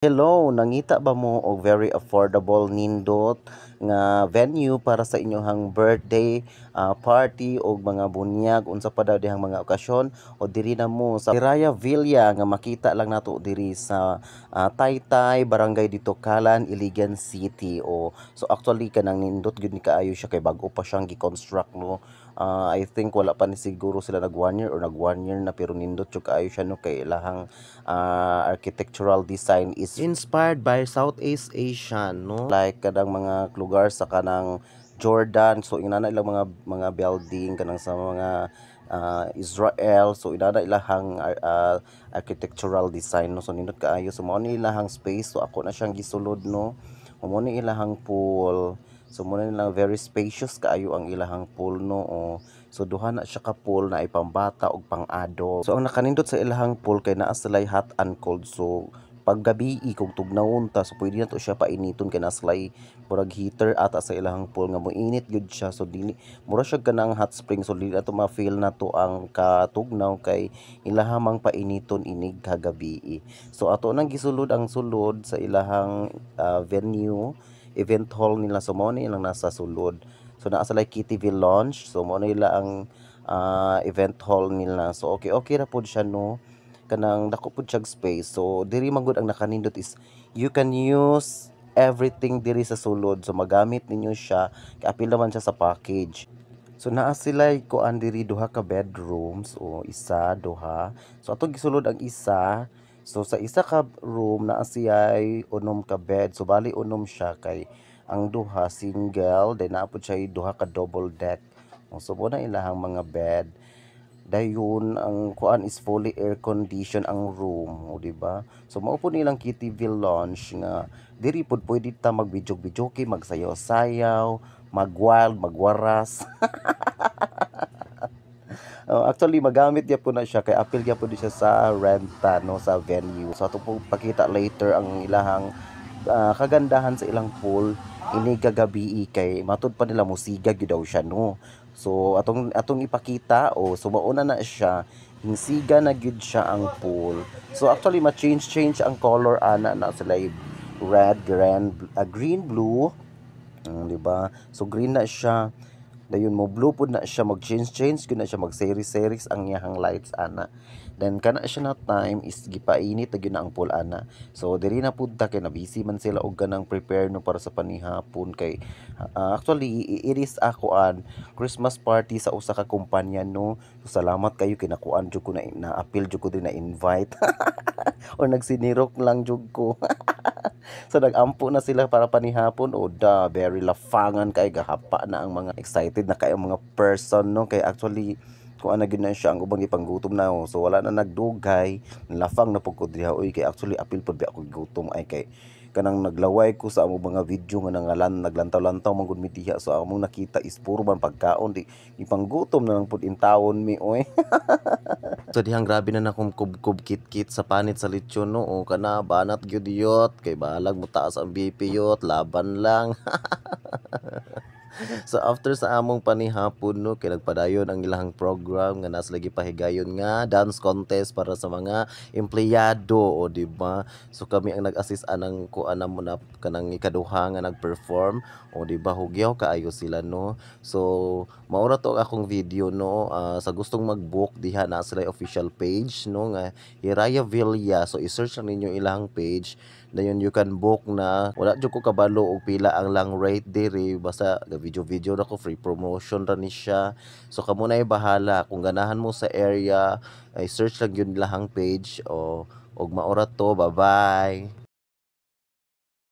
Hello, nangita ba mo og very affordable nindot nga venue para sa inyohang birthday party o mga bunyag unsa pa daw dihang mga okasyon o diri na mo sa Piraya Villa nga makita lang nato diri sa Taytay, Barangay dito Kalan, Iligan City. So actually kanang nindot gyud ni kaayo siya kay bag-o pa siyang gi-construct no. I think wala pa ni siguro sila nag 1 year or nag 1 year na pero nindot jud kaayo siya no kay ilahang architectural design is inspired by Southeast Asian, no? Like kadang mga lugar sa kanang Jordan, so inana ilang mga building kanang sa mga Israel, so inana ilahang architectural design, no? So nindot kaayo, so mao ni ilahang space, so ako na siyang gisulod, no? Mao ni ilahang pool. So muna nilang very spacious kaayo ang ilahang pool no. So duha na siya ka pool na ay pambata ug pang-adult. So ang nakanindot sa ilahang pool kay naa sila'y hot and cold. So pag gabi kung tugnawon ta so pwede na to siya painiton kay naa sila'y murag heater ata sa ilahang pool nga moinit gyud siya. So dili mura siya kanang hot spring, so dili na to ma-feel na to ang katugnaw kay ilahamang painiton inig kagabi. So ato nang gisulod ang sulod sa ilahang venue event hall nila, so mo ni lang nasa sulod. So naa sa like KTV launch, so mo nila ang event hall nila. So okay ra pud siya no, kanang dako pud siya space. So diri man gud ang nakanindot is you can use everything diri sa sulod, so magamit ninyo siya kay apil naman siya sa package. So naa sila kuan diri duha ka bedrooms o isa, duha. So atong gisulod ang isa. So sa isa ka room naa siya'y unom ka bed. So bali unom siya kay ang duha single, then naa pud siya duha ka double deck. So mo na ilahang mga bed. Dayon ang kuan is fully air condition ang room, o di ba? So mao po nilang KTV lounge nga diri pud pwede ta magbidyog-bidyoke, magsayaw-sayaw, magwild, magwaras. Actually magamit niya po na siya kay apil niya po di siya sa renta no sa venue. So ato po pakita later ang ilahang kagandahan sa ilang pool ini kagabi kay matud pa nila musiga gyud daw siya no. So atong ipakita so mauna na siya hinsiga na gyud siya ang pool. So actually ma-change ang color ana na sila red, green, blue. Di ba? So green na siya. Dayon mo blue pud na siya mag-change gyud na siya mag-series ang iyahang lights ana. Then kana siya na time is gipainit gyud na ang pool ana. So diri na pud ta kay na busy man sila og ganang prepare no para sa panihapon kay actually it is an Christmas party sa usa ka kumpanya no. So salamat kayo kay nakuan jud ko na appeal jud ko din na invite. Or nagsinirok lang jud ko. So nagampo na sila para panihapon very lafangan kay gahapa na ang mga excited na kay ang mga person no kay actually kung ano gyud na siya ang ubang ipanggutom na so wala na nagdugay lafang na pud ko diha kay actually apil pud ako gutom ay kay kanang naglaway ko sa among mga video nga nangalan naglantaw-lantaw man gud mi diha, so among nakita is puro man pagkaon di ipanggutom na lang pud in taon mi oy. So dihang grabe na nakong kubkub kit-kit sa panit sa lechon no. Kana banat gyud yot kay balag mo taas ang BP yot, laban lang. So after sa among panihapon no kay nagpadayon ang ilahang program nga nas lagi pahigayon nga dance contest para sa mga empleyado di ba? So kami ang nag-assist anang kuan mo na kanang ikaduha nga nag-perform di ba hugyaw kaayo sila no. So maura to akong video no. Sa gustong mag-book diha na sila official page no nga Hiraya Villa, so i-search lang ninyo ilang page. Dayon you can book na wala jud ko kabalo og pila ang lang rate diri basta video na ko free promotion ra ni siya. So kamo na bahala kung ganahan mo sa area ay search lang yun lahang page og maura to. Bye bye.